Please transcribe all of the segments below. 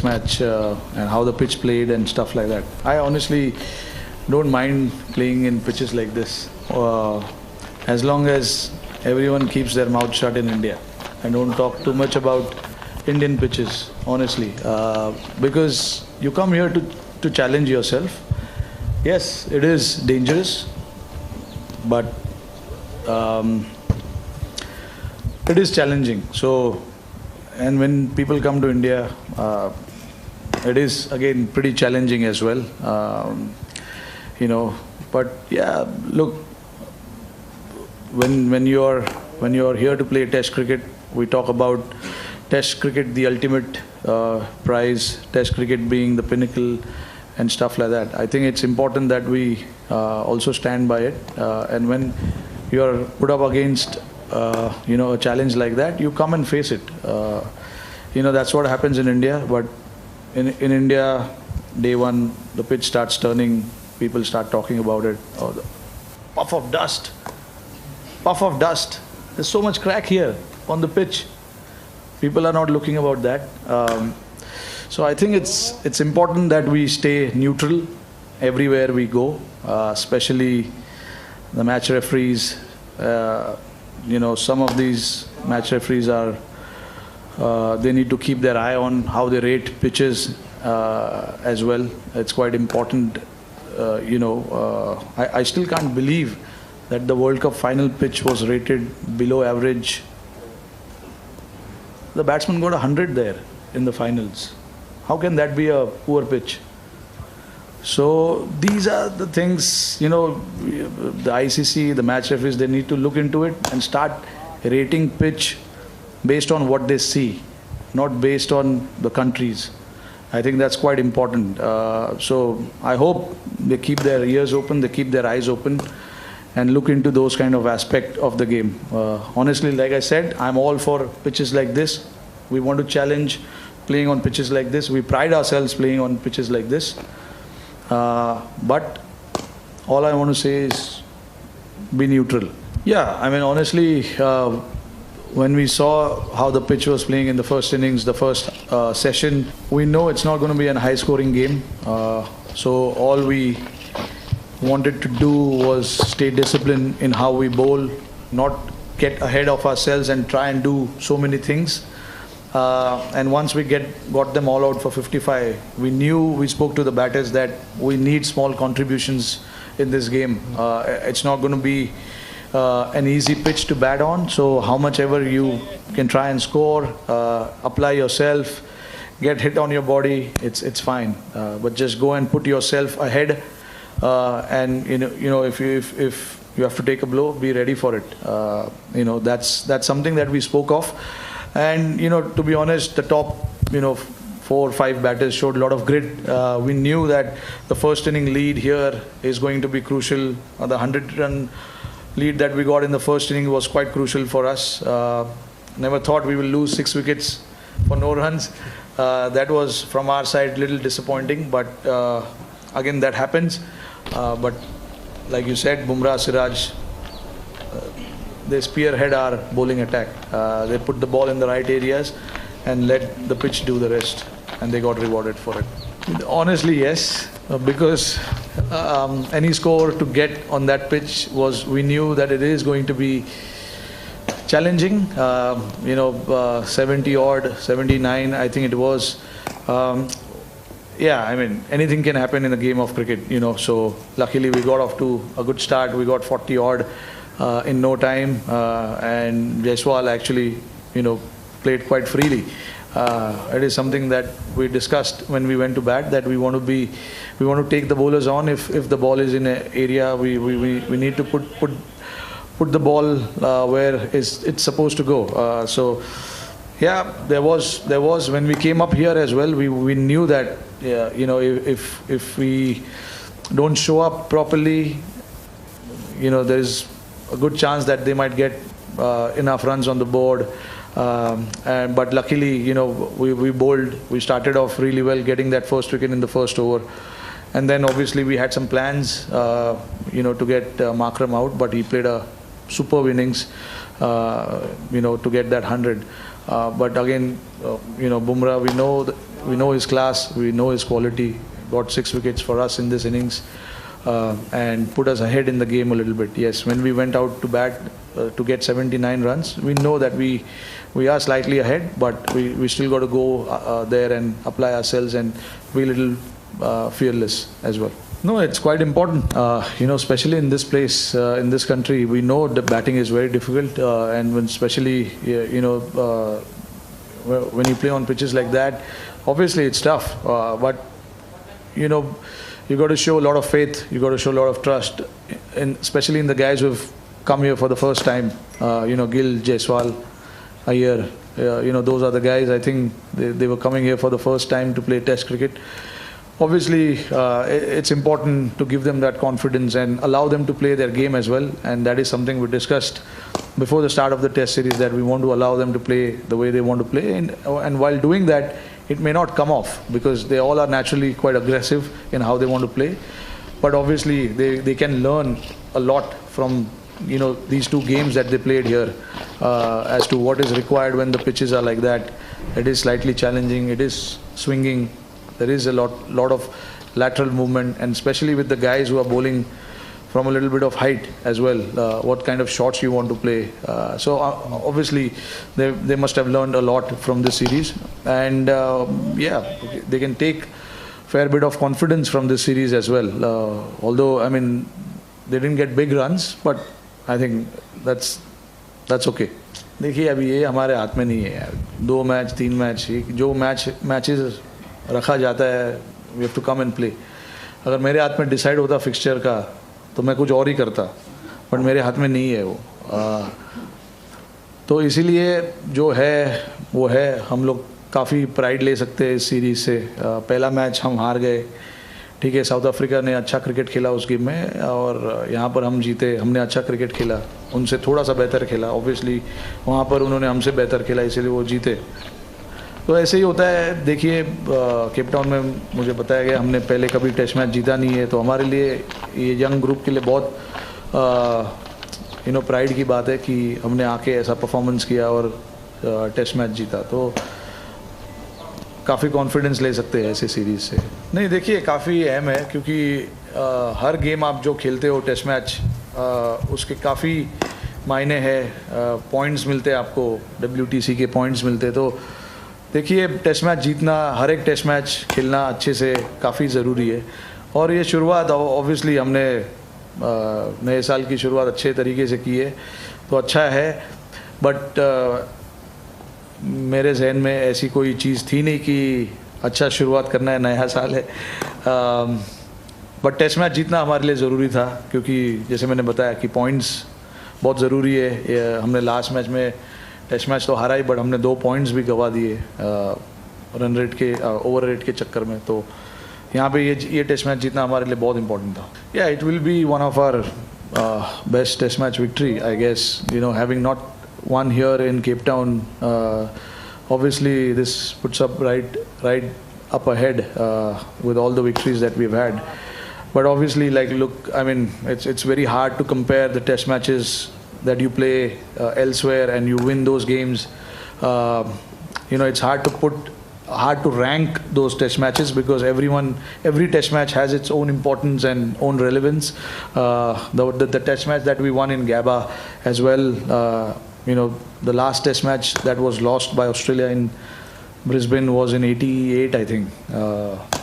test match and how the pitch played and stuff like that. I honestly don't mind playing in pitches like this, as long as everyone keeps their mouth shut in India. I don't talk too much about Indian pitches, honestly, because you come here to challenge yourself. Yes, it is dangerous, but it is challenging. So, and when people come to India, it is again pretty challenging as well. But yeah, look, when you're here to play Test cricket, we talk about Test cricket, the ultimate prize. Test cricket being the pinnacle and stuff like that. I think it's important that we also stand by it. And when you're put up against a challenge like that, you come and face it. That's what happens in India. But in India, day one, the pitch starts turning. People start talking about it. Oh, the puff of dust. Puff of dust. There's so much crack here on the pitch. People are not looking about that. So I think it's important that we stay neutral everywhere we go, especially the match referees. Some of these match referees are, they need to keep their eye on how they rate pitches as well. It's quite important. I still can't believe that the World Cup final pitch was rated below average. The batsman got 100 there in the finals. How can that be a poor pitch? So these are the things, the ICC, the match referees, they need to look into it and start rating pitch based on what they see, not based on the countries. I think that's quite important. So I hope they keep their ears open, they keep their eyes open and look into those kind of aspect of the game. Honestly, like I said, I'm all for pitches like this. We want to challenge playing on pitches like this. We pride ourselves playing on pitches like this. But all I want to say is be neutral. Yeah, I mean, honestly, when we saw how the pitch was playing in the first innings, the first session, we know it's not going to be a high-scoring game. So all we wanted to do was stay disciplined in how we bowl, not get ahead of ourselves and try and do so many things. And once we got them all out for 55, we spoke to the batters that we need small contributions in this game. It's not going to be an easy pitch to bat on, so how much ever you can try and score, apply yourself, get hit on your body, it's fine. But just go and put yourself ahead, and if you have to take a blow, be ready for it. That's something that we spoke of. And to be honest, the top 4 or 5 batters showed a lot of grit. We knew that the first inning lead here is going to be crucial. The 100-run lead that we got in the first inning was quite crucial for us. Never thought we will lose 6 wickets for no runs. That was from our side a little disappointing, but again that happens. But like you said, Bumrah, Siraj, they spearhead our bowling attack. They put the ball in the right areas and let the pitch do the rest, and they got rewarded for it. Honestly, yes, because any score to get on that pitch we knew that it is going to be challenging. 70 odd, 79, I think it was. Yeah, I mean, anything can happen in a game of cricket, so luckily we got off to a good start. We got 40 odd in no time, and Jaiswal actually, played quite freely. It is something that we discussed when we went to bat, that we want to take the bowlers on. If the ball is in an area, we need to put the ball where it's supposed to go. So yeah, there was when we came up here as well, we knew that if we don't show up properly, there is a good chance that they might get enough runs on the board. But luckily, we bowled. We started off really well, getting that first wicket in the first over. And then obviously we had some plans, to get Makram out, but he played a superb innings, to get that 100. But again, Bumrah, we know we know his class, we know his quality. Got 6 wickets for us in this innings and put us ahead in the game a little bit. Yes, when we went out to bat to get 79 runs, we know that we are slightly ahead, but we still got to go there and apply ourselves and be a little fearless as well. No, it's quite important, especially in this place, in this country. We know the batting is very difficult, and when especially, when you play on pitches like that, obviously it's tough, but, you got to show a lot of faith, you got to show a lot of trust, especially in the guys who have come here for the first time, Gill, Jaiswal, Iyer, those are the guys. I think they were coming here for the first time to play Test cricket. Obviously, it's important to give them that confidence and allow them to play their game as well. And that is something we discussed before the start of the Test series, that we want to allow them to play the way they want to play. And while doing that, it may not come off because they all are naturally quite aggressive in how they want to play. But obviously, they can learn a lot from these 2 games that they played here as to what is required when the pitches are like that. It is slightly challenging. It is swinging. There is a lot of lateral movement, and especially with the guys who are bowling from a little bit of height as well, what kind of shots you want to play. So obviously they must have learned a lot from this series, and they can take fair bit of confidence from this series as well. Although, I mean, they didn't get big runs, but I think that's okay. देखिए, अभी ये हमारे हाथ में नहीं है यार. 2 match 3 match, जो मैचेस रखा जाता है, we have to come and play. अगर मेरे हाथ में डिसाइड होता फिक्सचर का तो मैं कुछ और ही करता, बट मेरे हाथ में नहीं है वो. तो इसीलिए जो है वो है. हम लोग काफ़ी प्राइड ले सकते हैं इस सीरीज़ से. पहला मैच हम हार गए, ठीक है. साउथ अफ्रीका ने अच्छा क्रिकेट खेला उस गेम में, और यहाँ पर हम जीते. हमने अच्छा क्रिकेट खेला, उनसे थोड़ा सा बेहतर खेला. ऑब्वियसली वहाँ पर उन्होंने हमसे बेहतर खेला, इसीलिए वो जीते. तो ऐसे ही होता है. देखिए, केप टाउन में मुझे बताया गया हमने पहले कभी टेस्ट मैच जीता नहीं है, तो हमारे लिए ये यंग ग्रुप के लिए बहुत प्राइड की बात है कि हमने आके ऐसा परफॉर्मेंस किया और टेस्ट मैच जीता. तो काफ़ी कॉन्फिडेंस ले सकते हैं ऐसे सीरीज़ से. नहीं, देखिए, काफ़ी अहम है, क्योंकि हर गेम आप जो खेलते हो टेस्ट मैच, उसके काफ़ी मायने हैं. पॉइंट्स मिलते हैं आपको, WTC के पॉइंट्स मिलते हैं. तो देखिए, टेस्ट मैच जीतना, हर एक टेस्ट मैच खेलना अच्छे से काफ़ी ज़रूरी है. और ये शुरुआत ऑब्वियसली हमने नए साल की शुरुआत अच्छे तरीके से की है, तो अच्छा है. बट मेरे जहन में ऐसी कोई चीज़ थी नहीं कि अच्छा शुरुआत करना है, नया साल है. बट टेस्ट मैच जीतना हमारे लिए ज़रूरी था, क्योंकि जैसे मैंने बताया कि पॉइंट्स बहुत ज़रूरी है. हमने लास्ट मैच में टेस्ट मैच तो हारा ही, बट हमने 2 पॉइंट्स भी गंवा दिए रन रेट के, ओवर रेट के चक्कर में. तो यहाँ पे ये टेस्ट मैच जीतना हमारे लिए बहुत इंपॉर्टेंट था. Yeah it will be one of our best test match victory, I guess. Having not won here in Cape Town, obviously this puts up right up ahead with all the victories that we've had. But obviously, look, I mean, it's very hard to compare the test matches that you play elsewhere and you win those games. It's hard to rank those test matches, because every test match has its own importance and own relevance. The test match that we won in Gabba as well, the last test match that was lost by Australia in Brisbane was in '88, I think.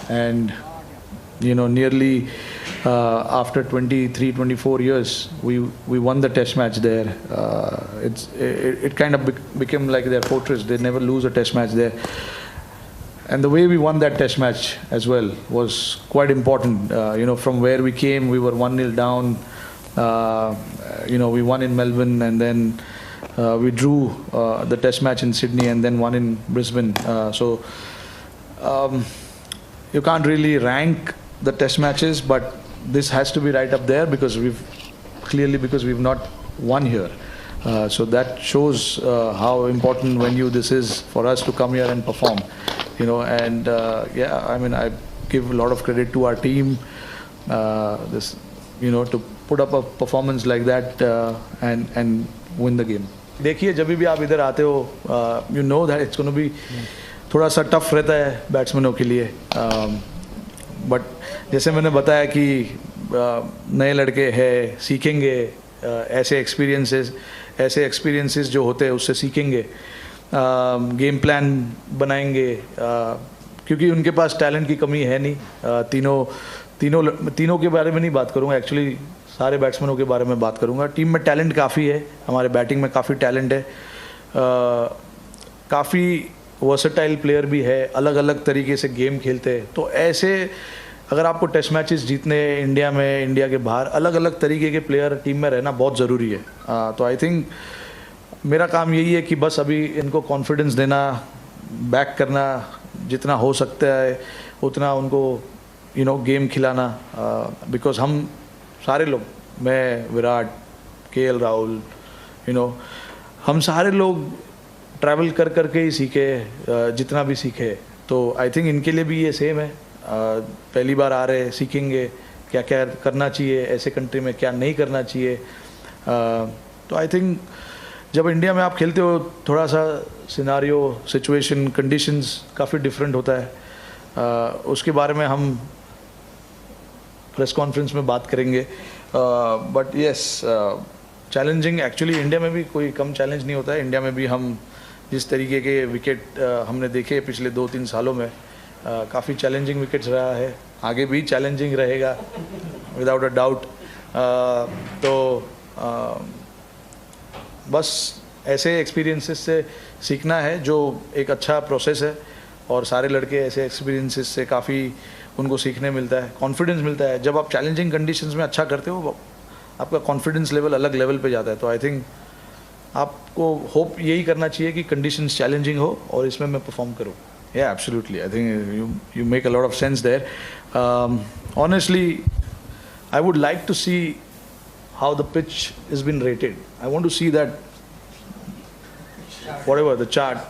And nearly after 23-24 years, we won the test match there. It kind of became like their fortress. They never lose a test match there. And the way we won that test match as well was quite important. From where we came, we were 1-0 down. We won in Melbourne, and then we drew the test match in Sydney, and then won in Brisbane. So you can't really rank the test matches, but this has to be right up there, because we've not won here. So that shows how important venue this is for us to come here and perform. And I mean, I give a lot of credit to our team, to put up a performance like that and win the game. देखिए, जब भी आप इधर आते हो, you know that it's going to be थोड़ा सा tough रहता है बैट्समैनों के लिए, बट जैसे मैंने बताया कि नए लड़के हैं, सीखेंगे, ऐसे एक्सपीरियंसेस जो होते हैं उससे सीखेंगे, गेम प्लान बनाएंगे, क्योंकि उनके पास टैलेंट की कमी है नहीं। तीनों के बारे में नहीं बात करूँगा, एक्चुअली सारे बैट्समैनों के बारे में बात करूँगा। टीम में टैलेंट काफ़ी है, हमारे बैटिंग में काफ़ी टैलेंट है, काफ़ी वर्सेटाइल प्लेयर भी है, अलग अलग तरीके से गेम खेलते हैं। तो ऐसे अगर आपको टेस्ट मैचेस जीतने इंडिया में, इंडिया के बाहर, अलग अलग तरीके के प्लेयर टीम में रहना बहुत ज़रूरी है। तो आई थिंक मेरा काम यही है कि बस अभी इनको कॉन्फिडेंस देना, बैक करना, जितना हो सकता है उतना उनको गेम खिलाना, बिकॉज हम सारे लोग, मैं, विराट, केएल राहुल, हम सारे लोग ट्रैवल कर करके ही सीखे, जितना भी सीखे। तो आई थिंक इनके लिए भी ये सेम है, पहली बार आ रहे, सीखेंगे क्या क्या करना चाहिए ऐसे कंट्री में, क्या नहीं करना चाहिए। तो आई थिंक जब इंडिया में आप खेलते हो थोड़ा सा सिनारियो, सिचुएशन, कंडीशंस काफ़ी डिफरेंट होता है, उसके बारे में हम प्रेस कॉन्फ्रेंस में बात करेंगे। But yes, challenging, actually India में भी कोई कम चैलेंज नहीं होता है। इंडिया में भी हम जिस तरीके के विकेट हमने देखे पिछले 2-3 सालों में, काफ़ी चैलेंजिंग विकेट्स रहा है, आगे भी चैलेंजिंग रहेगा विदाउट अ डाउट। तो बस ऐसे एक्सपीरियंसेस से सीखना है, जो एक अच्छा प्रोसेस है, और सारे लड़के ऐसे एक्सपीरियंसेस से काफ़ी उनको सीखने मिलता है, कॉन्फिडेंस मिलता है। जब आप चैलेंजिंग कंडीशंस में अच्छा करते हो, आपका कॉन्फिडेंस लेवल अलग लेवल पे जाता है। तो आई थिंक आपको होप यही करना चाहिए कि कंडीशंस चैलेंजिंग हो और इसमें मैं परफॉर्म करूँ। Yeah absolutely, I think you make a lot of sense there. Honestly, I would like to see how the pitch has been rated. I want to see that, whatever the chart,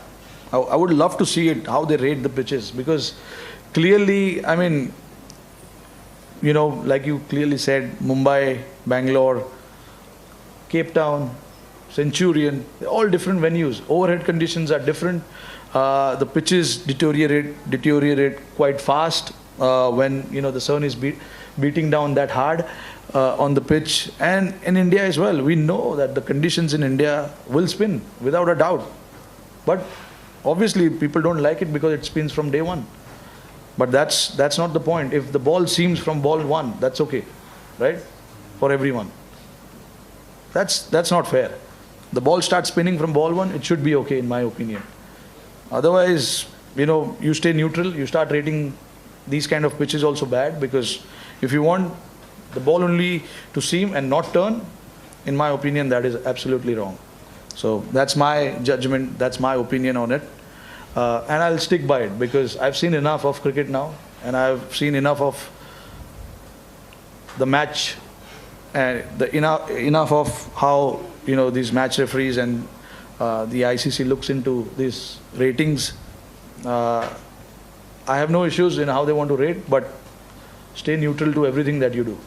I would love to see it, how they rate the pitches, because clearly, I mean, like you clearly said, Mumbai, Bangalore, Cape Town, Centurion, they're all different venues. Overhead conditions are different. The pitches deteriorate quite fast when the sun is beating down that hard on the pitch. And in India as well, we know that the conditions in India will spin without a doubt, but obviously people don't like it because it spins from day one. But that's not the point. If the ball seams from ball one, that's okay, right, for everyone. That's not fair. The ball starts spinning from ball one, it should be okay in my opinion. Otherwise, you stay neutral, you start rating these kind of pitches also bad, because if you want the ball only to seam and not turn, in my opinion, that is absolutely wrong. So that's my judgment, that's my opinion on it, and I'll stick by it, because I've seen enough of cricket now, and I've seen enough of the match, and enough of how these match referees and the ICC looks into these ratings. I have no issues in how they want to rate, but stay neutral to everything that you do.